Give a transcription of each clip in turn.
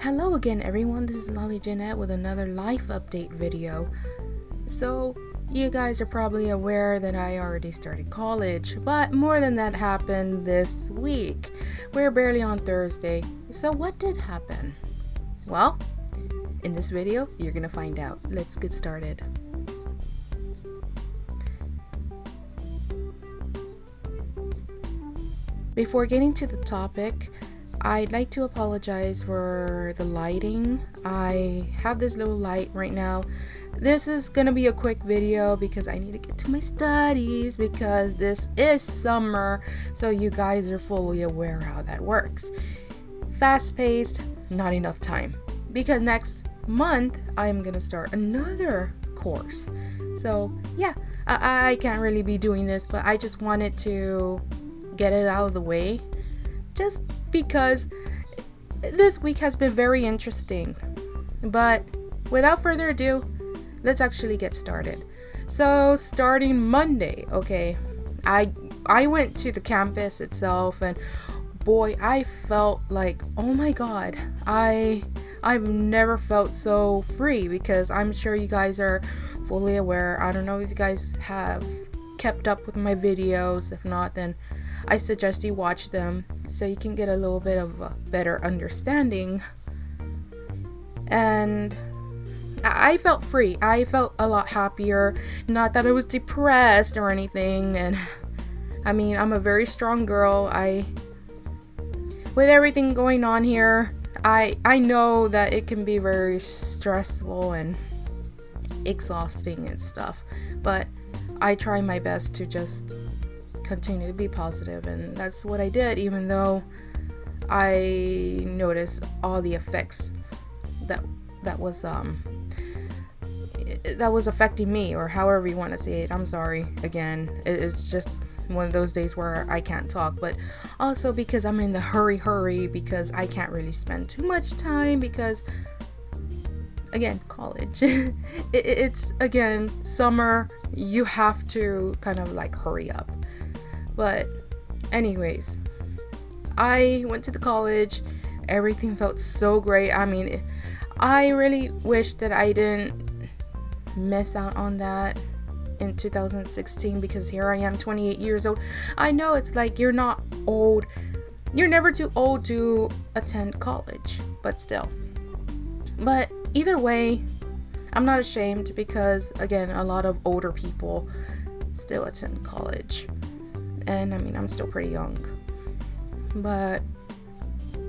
Hello again everyone, this is Lolly Jeanette with another life update video. So, you guys are probably aware that I already started college, but more than that happened this week. We're barely on Thursday, so what did happen? Well, in this video, you're gonna find out. Let's get started. Before getting to the topic, I'd like to apologize for the lighting. I have this little light right now. This is gonna be a quick video because I need to get to my studies because this is summer, so you guys are fully aware how that works. Fast-paced, not enough time. Because next month, I'm gonna start another course. So yeah, I can't really be doing this, but I just wanted to get it out of the way. Just because this week has been very interesting. But without further ado, let's actually get started. So starting Monday, okay, I went to the campus itself, and boy, I felt like, oh my god, I've never felt so free, because I'm sure you guys are fully aware. I don't know if you guys have kept up with my videos. If not, then I suggest you watch them so you can get a little bit of a better understanding. And I felt free. I felt a lot happier. Not that I was depressed or anything. And I mean, I'm a very strong girl. With everything going on here, I know that it can be very stressful and exhausting and stuff. But I try my best to just continue to be positive, and that's what I did, even though I noticed all the effects that was affecting me, or however you want to say it. I'm sorry again, it's just one of those days where I can't talk, but also because I'm in the hurry because I can't really spend too much time, because again, college. It's again summer, you have to kind of like hurry up. But anyways, I went to the college. Everything felt so great. I mean, I really wish that I didn't miss out on that in 2016, because here I am, 28 years old. I know it's like you're not old. You're never too old to attend college, but still. But either way, I'm not ashamed, because again, a lot of older people still attend college. And I mean, I'm still pretty young. But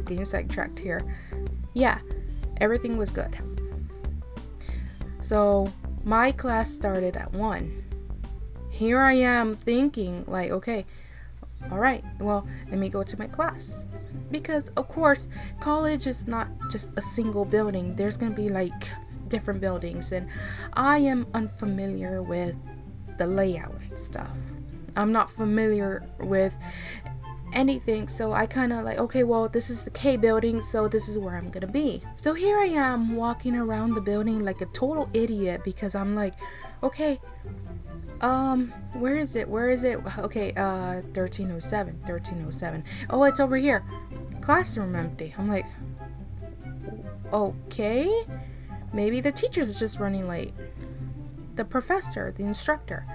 getting sidetracked here. Yeah, everything was good. So my class started at 1. Here I am thinking like, okay, all right, well, let me go to my class. Because of course, college is not just a single building. There's gonna be like different buildings, and I am unfamiliar with the layout and stuff. I'm not familiar with anything, so I kind of like, okay, well, this is the K building, so this is where I'm gonna be. So here I am walking around the building like a total idiot, because I'm like, okay, where is it? Okay, 1307. Oh, it's over here. Classroom empty. I'm like, okay, maybe the teacher's just running late. The professor, the instructor.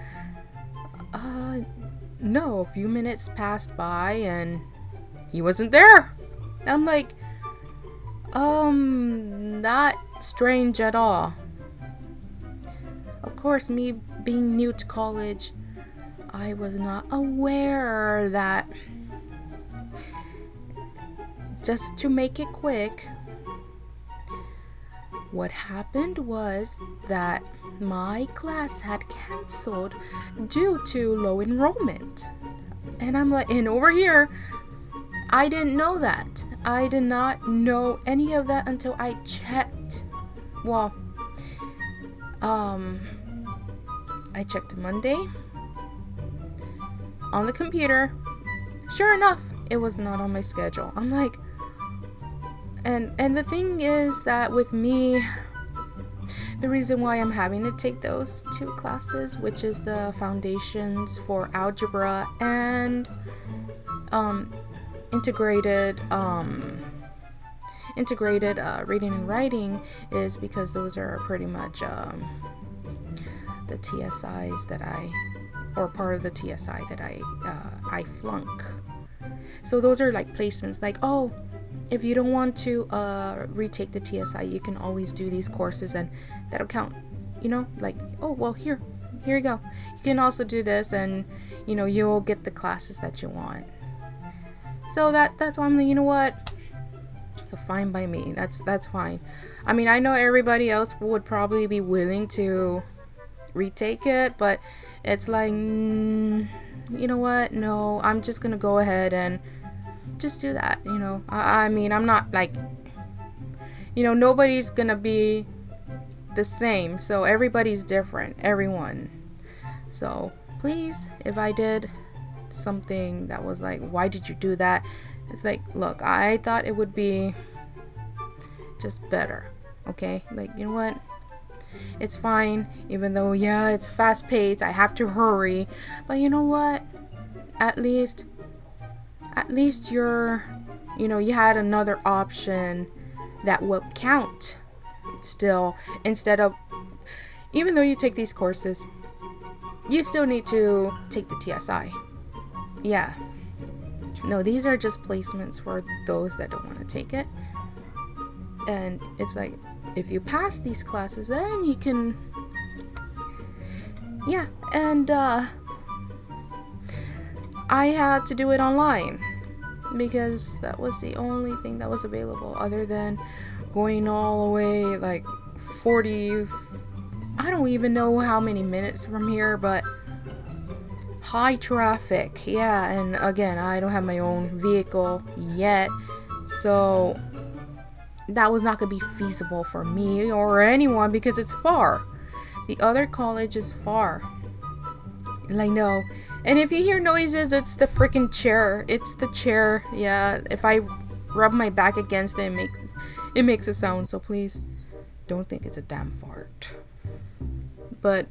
No, a few minutes passed by and he wasn't there. I'm like, not strange at all. Of course, me being new to college, I was not aware that, just to make it quick, what happened was that my class had canceled due to low enrollment. And I'm like, and over here, I didn't know that. I did not know any of that until I checked. Well, I checked Monday on the computer. Sure enough, it was not on my schedule. I'm like, and the thing is that with me the reason why I'm having to take those two classes, which is the foundations for algebra and um, integrated reading and writing, is because those are pretty much the TSIs that or part of the TSI that I flunk. So those are like placements, like, oh, if you don't want to retake the TSI, you can always do these courses and that'll count, like, oh, well, here you go, you can also do this, and you'll get the classes that you want. So that's why I'm like, you know what, fine by me, that's fine. I mean, I know everybody else would probably be willing to retake it, but it's like, you know what, no, I'm just gonna go ahead and just do that. I mean, I'm not like, nobody's gonna be the same, so everybody's different, everyone. So please, if I did something that was like, why did you do that, it's like, look, I thought it would be just better, okay? Like, you know what, it's fine, even though, yeah, it's fast paced, I have to hurry, but you know what, at least you're, you had another option that will count still, instead of, even though you take these courses, you still need to take the TSI. Yeah, no, these are just placements for those that don't want to take it. And it's like, if you pass these classes, then you can, yeah. And I had to do it online because that was the only thing that was available, other than going all the way like 40, I don't even know how many minutes from here, but high traffic. Yeah, and again, I don't have my own vehicle yet, so that was not gonna be feasible for me or anyone because it's far. The other college is far. Like, no. And if you hear noises, it's the freaking chair. It's the chair. Yeah, if I rub my back against it, it makes a sound. So please don't think it's a damn fart. But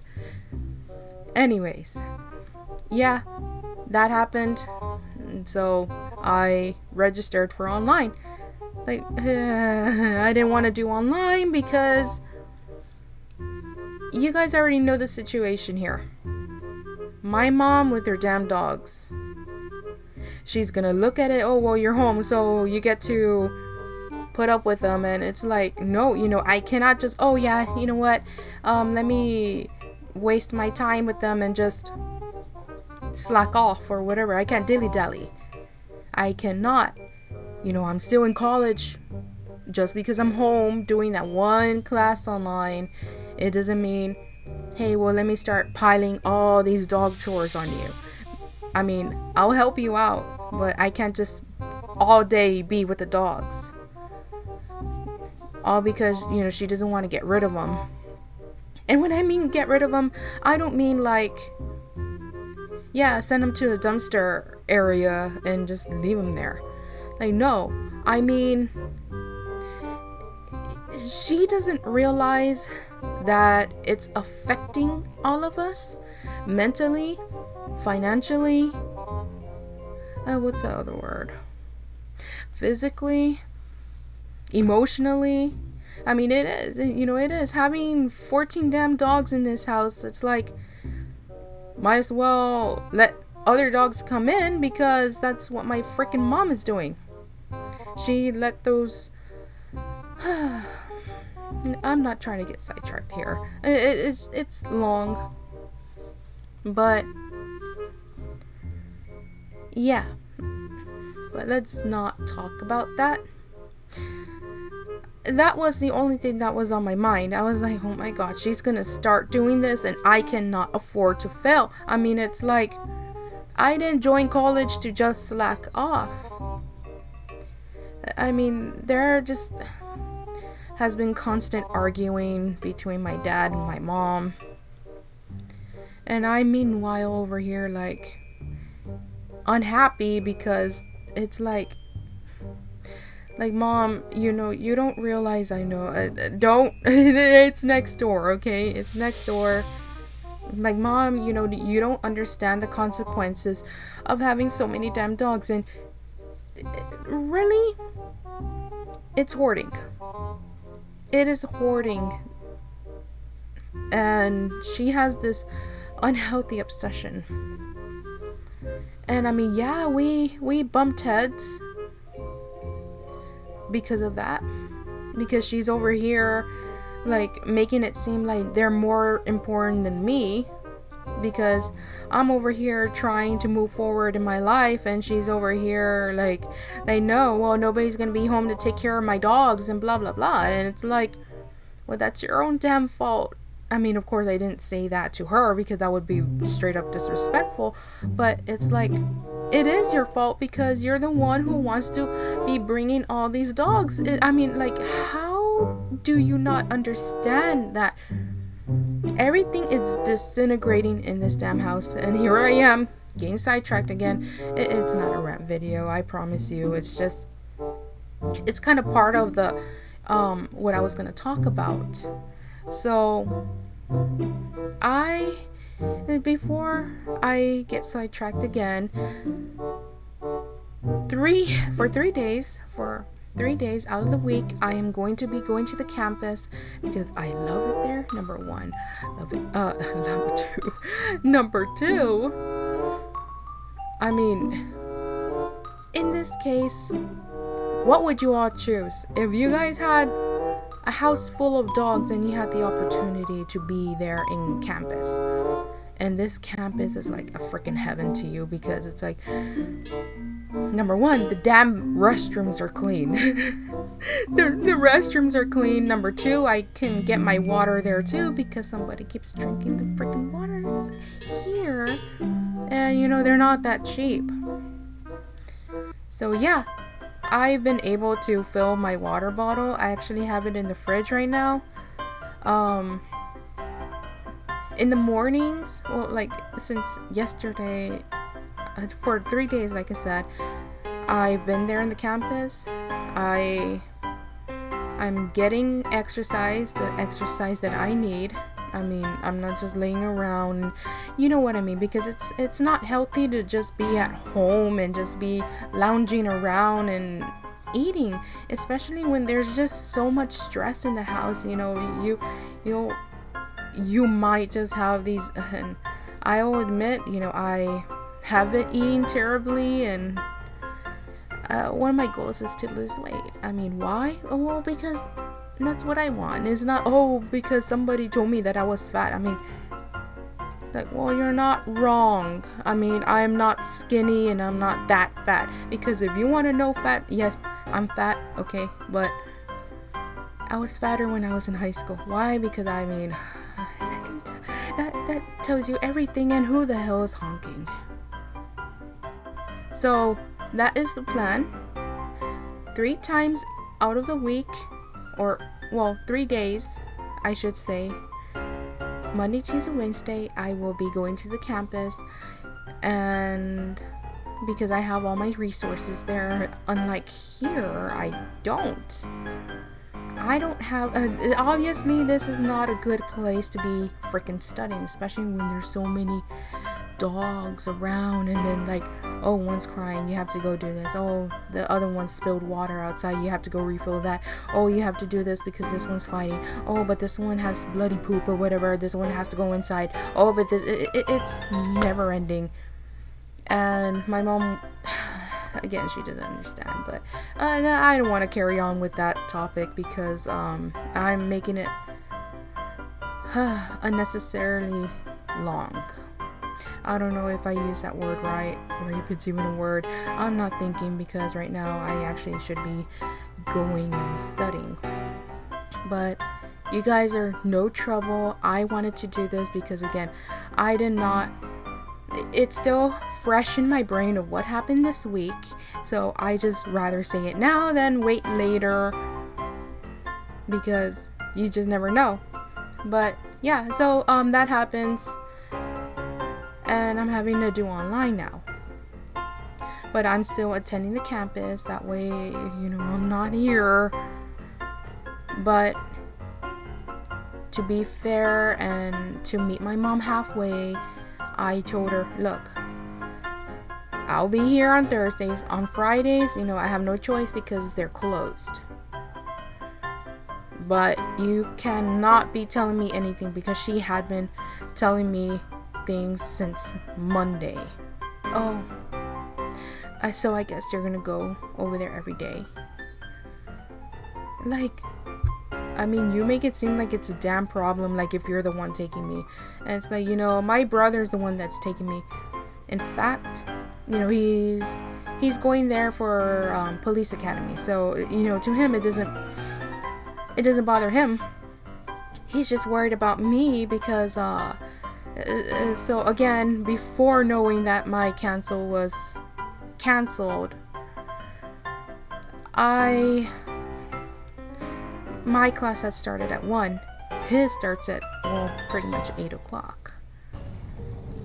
anyways, yeah, that happened. And so I registered for online. Like, I didn't want to do online because you guys already know the situation here. My mom with her damn dogs. She's gonna look at it, oh, well, you're home, so you get to put up with them. And it's like, no, I cannot just, oh, yeah, you know what? Let me waste my time with them and just slack off or whatever. I can't dilly-dally. I cannot. I'm still in college. Just because I'm home doing that one class online, it doesn't mean, hey, well, let me start piling all these dog chores on you. I mean, I'll help you out, but I can't just all day be with the dogs. All because, she doesn't want to get rid of them. And when I mean get rid of them, I don't mean like, yeah, send them to a dumpster area and just leave them there. Like, no, I mean, she doesn't realize that it's affecting all of us mentally, financially, what's the other word? Physically, emotionally. I mean, it is, it is. Having 14 damn dogs in this house, it's like, might as well let other dogs come in because that's what my freaking mom is doing. She let those I'm not trying to get sidetracked here. It's long, but yeah. But let's not talk about that. That was the only thing that was on my mind. I was like, oh my god, she's gonna start doing this and I cannot afford to fail. I mean, it's like, I didn't join college to just slack off. I mean, there just has been constant arguing between my dad and my mom. And I, meanwhile, over here, like, unhappy because it's like Like, Mom, you don't realize I know. Don't. It's next door, okay? It's next door. Like, Mom, you don't understand the consequences of having so many damn dogs. And really, it's hoarding. It is hoarding. And she has this unhealthy obsession. And I mean, yeah, we bumped heads because of that. Because she's over here, like, making it seem like they're more important than me. Because I'm over here trying to move forward in my life, and she's over here like, they know, well, nobody's gonna be home to take care of my dogs and blah blah blah. And it's like, well, that's your own damn fault. I mean, of course, I didn't say that to her because that would be straight up disrespectful. But it's like, it is your fault because you're the one who wants to be bringing all these dogs. I mean, like, how do you not understand that everything is disintegrating in this damn house? And here I am, getting sidetracked again. It's not a rant video, I promise you. It's just, it's kind of part of the what I was going to talk about. So before I get sidetracked again, for 3 days out of the week, I am going to be going to the campus because I love it there. Number one, number two, I mean, in this case, what would you all choose if you guys had a house full of dogs and you had the opportunity to be there in campus? And this campus is like a freaking heaven to you because it's like, number one, the damn restrooms are clean. the restrooms are clean. Number two, I can get my water there too because somebody keeps drinking the freaking waters here. And they're not that cheap. So yeah, I've been able to fill my water bottle. I actually have it in the fridge right now. In the mornings, well, like since yesterday, for 3 days, like I said, I've been there in the campus. I'm getting exercise, the exercise that I need. I mean, I'm not just laying around, you know what I mean, because it's not healthy to just be at home and just be lounging around and eating, especially when there's just so much stress in the house. You might just have these, and I'll admit, I have been eating terribly, and one of my goals is to lose weight. I mean, why? Oh, well, because that's what I want. It's not, because somebody told me that I was fat. I mean, like, well, you're not wrong. I mean, I'm not skinny and I'm not that fat. Because if you want to know fat, yes, I'm fat, okay, but I was fatter when I was in high school. Why? Because, I mean, that tells you everything. And who the hell is honking? So that is the plan. 3 times out of the week, or 3 days, I should say, Monday, Tuesday, Wednesday, I will be going to the campus. And because I have all my resources there, unlike here, I don't have, obviously this is not a good place to be freaking studying, especially when there's so many dogs around, and then like, one's crying, you have to go do this. The other one spilled water outside, you have to go refill that. You have to do this because this one's fighting. But this one has bloody poop or whatever, this one has to go inside. But it's never ending. And my mom, again, she doesn't understand, but I don't want to carry on with that topic because I'm making it unnecessarily long. I don't know if I use that word right or if it's even a word. I'm not thinking because right now I actually should be going and studying. But you guys are no trouble. I wanted to do this because, again, it's still fresh in my brain of what happened this week. So I just rather say it now than wait later because you just never know. But yeah, so that happens. And I'm having to do online now. but I'm still attending the campus. That way, I'm not here. But to be fair and to meet my mom halfway, I told her, look, I'll be here on Thursdays. On Fridays, I have no choice because they're closed. But you cannot be telling me anything, because she had been telling me things since Monday. Oh, so I guess you're gonna go over there every day. Like, you make it seem like it's a damn problem, like if you're the one taking me. And it's like, my brother's the one that's taking me. In fact, he's going there for police academy. So, to him, it doesn't bother him. He's just worried about me because, so again, before knowing that my cancel was canceled, my class had started at 1. His starts at, pretty much 8 o'clock.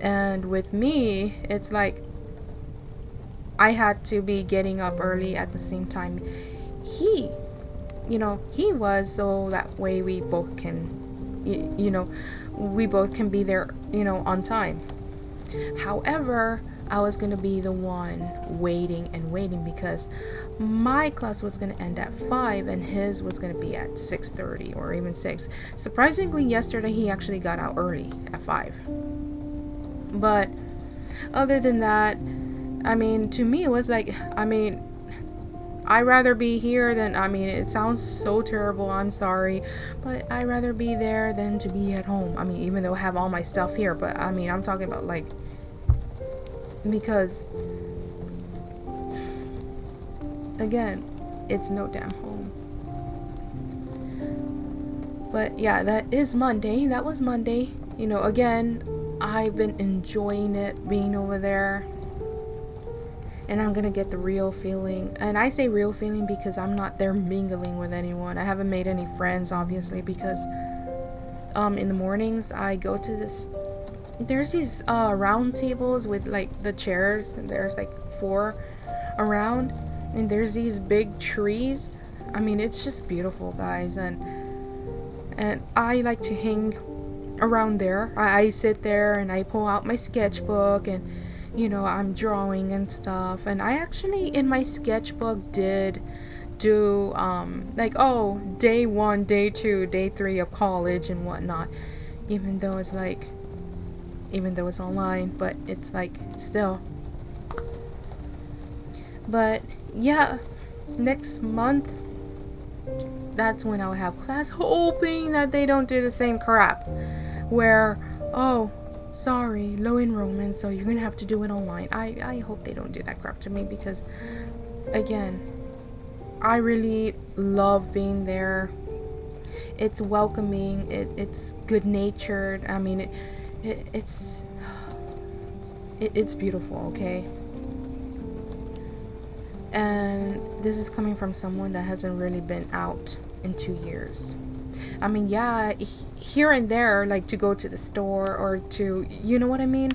And with me, it's like I had to be getting up early at the same time he was, so that way we both can, we both can be there, on time. However, I was going to be the one waiting because my class was going to end at 5 and his was going to be at 6:30 or even 6. Surprisingly, yesterday he actually got out early at 5. But other than that, to me it was like, I'd rather be here than, it sounds so terrible, I'm sorry, but I'd rather be there than to be at home. Even though I have all my stuff here, but I'm talking about, like, because again, it's no damn home. But yeah, that was Monday. Again, I've been enjoying it being over there, and I'm gonna get the real feeling. And I say real feeling because I'm not there mingling with anyone. I haven't made any friends, obviously, because in the mornings I go to there's these round tables with, like, the chairs, and there's like 4 around, and there's these big trees. It's just beautiful, guys, and I like to hang around there. I sit there and I pull out my sketchbook, and I'm drawing and stuff. And I actually, in my sketchbook, did do day 1, day 2, day 3 of college and whatnot, even though it's online, but it's like still. But yeah, next month, that's when I'll have class, hoping that they don't do the same crap where, oh, sorry, low enrollment, so you're gonna have to do it online. I hope they don't do that crap to me, because again, I really love being there. It's welcoming, it's good natured. It's beautiful, okay? And this is coming from someone that hasn't really been out in 2 years. Yeah, here and there, like to go to the store or to, you know what I mean?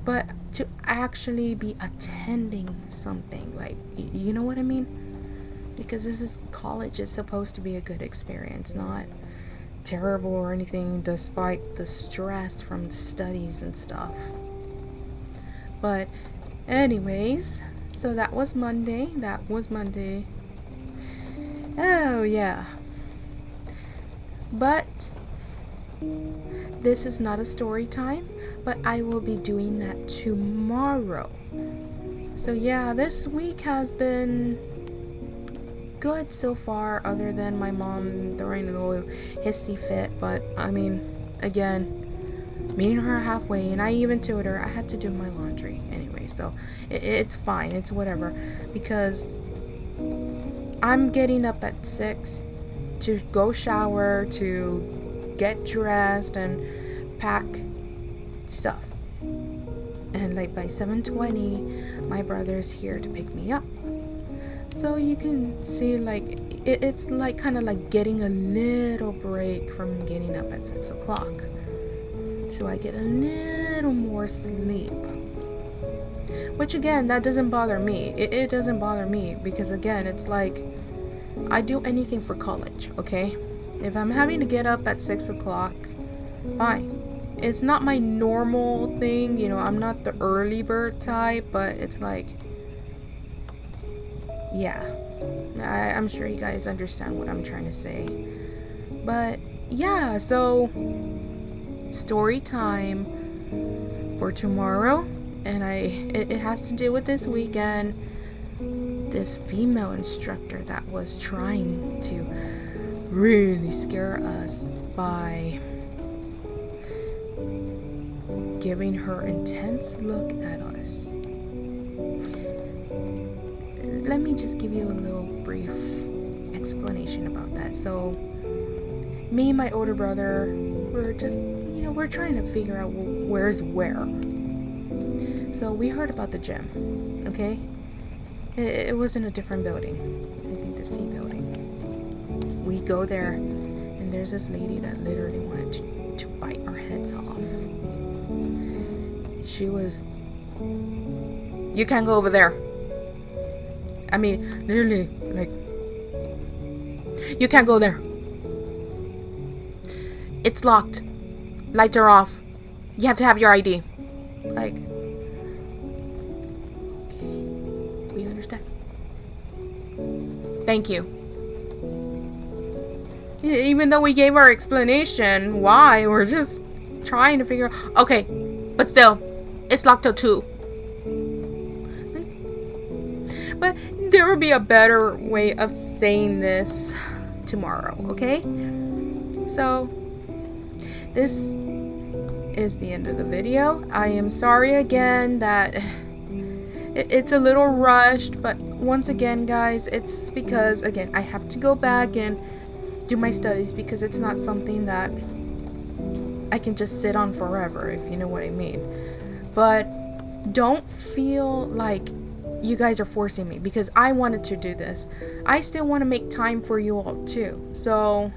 But to actually be attending something, like, you know what I mean? Because this is college, it's supposed to be a good experience, not terrible or anything, despite the stress from the studies and stuff. But anyways, so that was Monday. Oh yeah. But this is not a story time, but I will be doing that tomorrow. So yeah, this week has been good so far, other than my mom throwing a little hissy fit. But again, meeting her halfway, and I even told her I had to do my laundry anyway, so it's fine, it's whatever, because I'm getting up at 6 to go shower, to get dressed and pack stuff, and like by 7:20 my brother's here to pick me up. So you can see, like, it's like kind of like getting a little break from getting up at 6 o'clock. So I get a little more sleep. Which again, that doesn't bother me. It doesn't bother me because again, it's like I do anything for college, okay? If I'm having to get up at 6 o'clock, fine. It's not my normal thing, you know, I'm not the early bird type, but it's like, yeah. I'm sure you guys understand what I'm trying to say. But yeah, so story time for tomorrow, and it has to do with this weekend. This female instructor that was trying to really scare us by giving her intense look at us. Let me just give you a little brief explanation about that. So me and my older brother, we're just, you know, we're trying to figure out where's where. So we heard about the gym, okay? It was in a different building. I think the C building. We go there, and there's this lady that literally wanted to bite our heads off. She was, you can't go over there. I mean, literally, like, you can't go there. It's locked. Lights are off. You have to have your ID. Like, okay, we understand. Thank you. Even though we gave our explanation why, we're just trying to figure out. Okay, but still, it's locked till 2. But there will be a better way of saying this tomorrow, okay? So, this is the end of the video. I am sorry again that it's a little rushed, but once again, guys, it's because, again, I have to go back and do my studies because it's not something that I can just sit on forever, if you know what I mean. But don't feel like you guys are forcing me because I wanted to do this. I still want to make time for you all too. So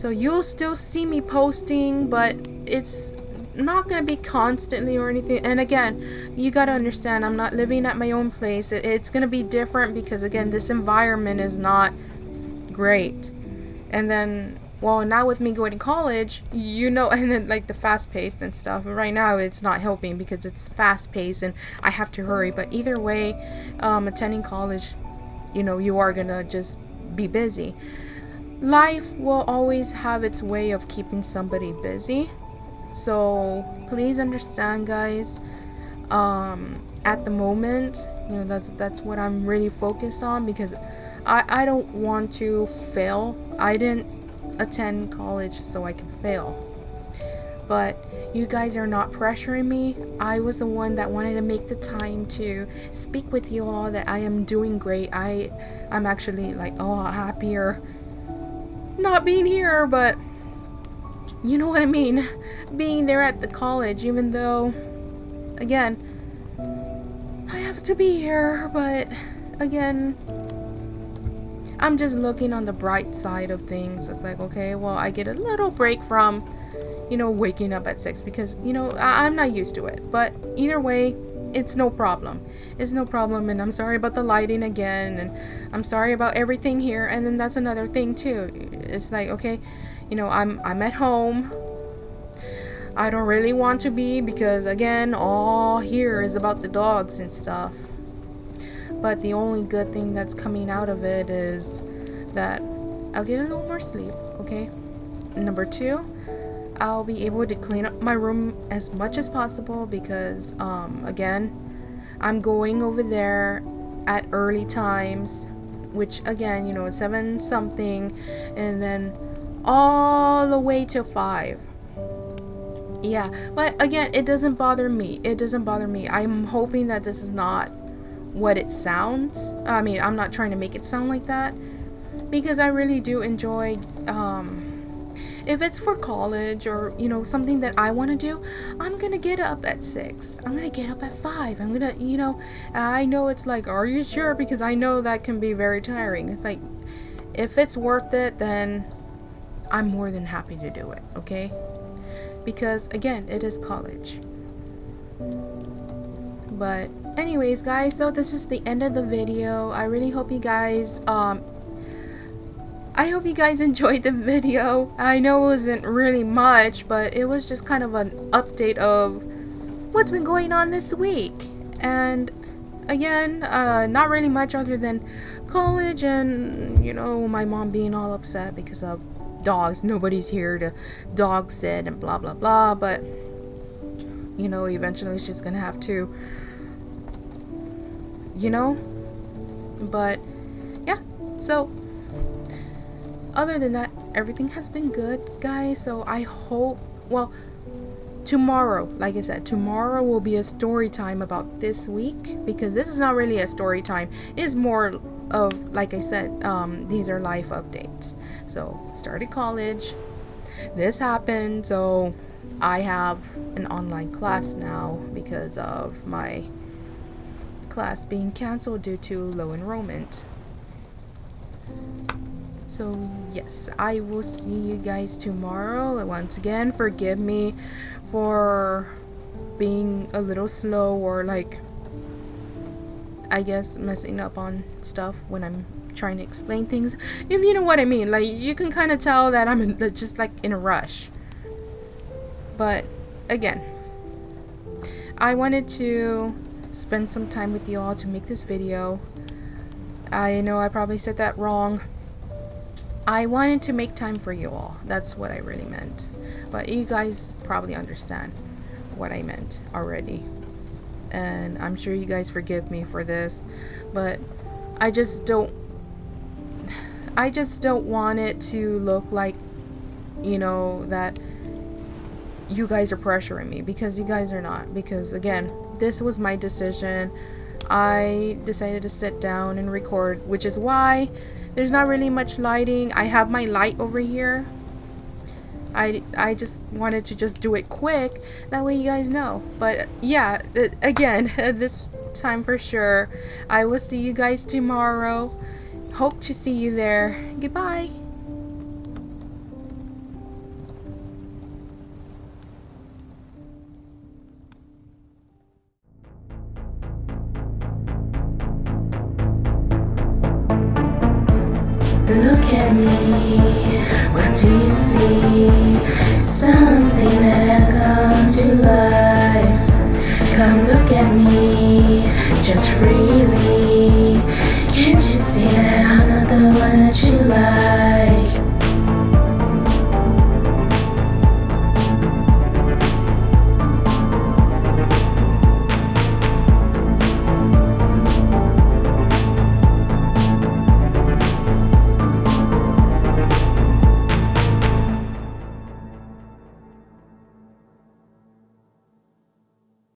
you'll still see me posting, but it's not going to be constantly or anything. And again, you got to understand, I'm not living at my own place. It's going to be different because again, this environment is not great. And then, well, now with me going to college, you know, and then like the fast paced and stuff. Right now it's not helping because it's fast paced and I have to hurry. But either way, attending college, you know, you are gonna just be busy. Life will always have its way of keeping somebody busy. So please understand, guys. At the moment, you know, that's what I'm really focused on because I don't want to fail. I didn't attend college so I can fail, but you guys are not pressuring me. I was the one that wanted to make the time to speak with you all that I am doing great. I'm actually like happier not being here, but you know what I mean, being there at the college, even though again I have to be here. But again, I'm just looking on the bright side of things. It's like, okay, well, I get a little break from, you know, waking up at 6 because, you know, I'm not used to it. But either way, it's no problem. It's no problem. And I'm sorry about the lighting again. And I'm sorry about everything here. And then that's another thing too. It's like, okay, you know, I'm at home. I don't really want to be because, again, all here is about the dogs and stuff. But the only good thing that's coming out of it is that I'll get a little more sleep, okay? Number 2, I'll be able to clean up my room as much as possible because, again, I'm going over there at early times, which, again, you know, 7 something, and then all the way till 5. Yeah, but again, it doesn't bother me. It doesn't bother me. I'm hoping that this is not what it sounds. I mean, I'm not trying to make it sound like that because I really do enjoy if it's for college or, you know, something that I want to do, I'm gonna get up at 6. I'm gonna get up at 5. I'm gonna, you know, I know it's like, are you sure? Because I know that can be very tiring. It's like, if it's worth it, then I'm more than happy to do it, okay? Because again, it is college. But anyways, guys, so this is the end of the video. I really hope you guys I hope you guys enjoyed the video. I know it wasn't really much, but it was just kind of an update of what's been going on this week. And again, not really much other than college and, you know, my mom being all upset because of dogs. Nobody's here to dog sit and blah blah blah. But, you know, eventually she's gonna have to, you know. But yeah, so other than that, everything has been good, guys. So I hope, well, tomorrow, like I said, tomorrow will be a story time about this week, because this is not really a story time. It's more of, like I said, these are life updates. So started college, this happened, so I have an online class now because of my class being canceled due to low enrollment. So yes, I will see you guys tomorrow. And once again, forgive me for being a little slow, or like, I guess, messing up on stuff when I'm trying to explain things, if you know what I mean. Like, you can kind of tell that I'm just like in a rush. But again, I wanted to spend some time with you all to make this video. I know I probably said that wrong. I wanted to make time for you all. That's what I really meant. But you guys probably understand what I meant already. And I'm sure you guys forgive me for this. But I just don't want it to look like, you know, that you guys are pressuring me, because you guys are not. Because again, this was my decision. I decided to sit down and record, which is why there's not really much lighting. I have my light over here. I just wanted to just do it quick, that way you guys know. But yeah, again, this time for sure. I will see you guys tomorrow. Hope to see you there. Goodbye. Look at me.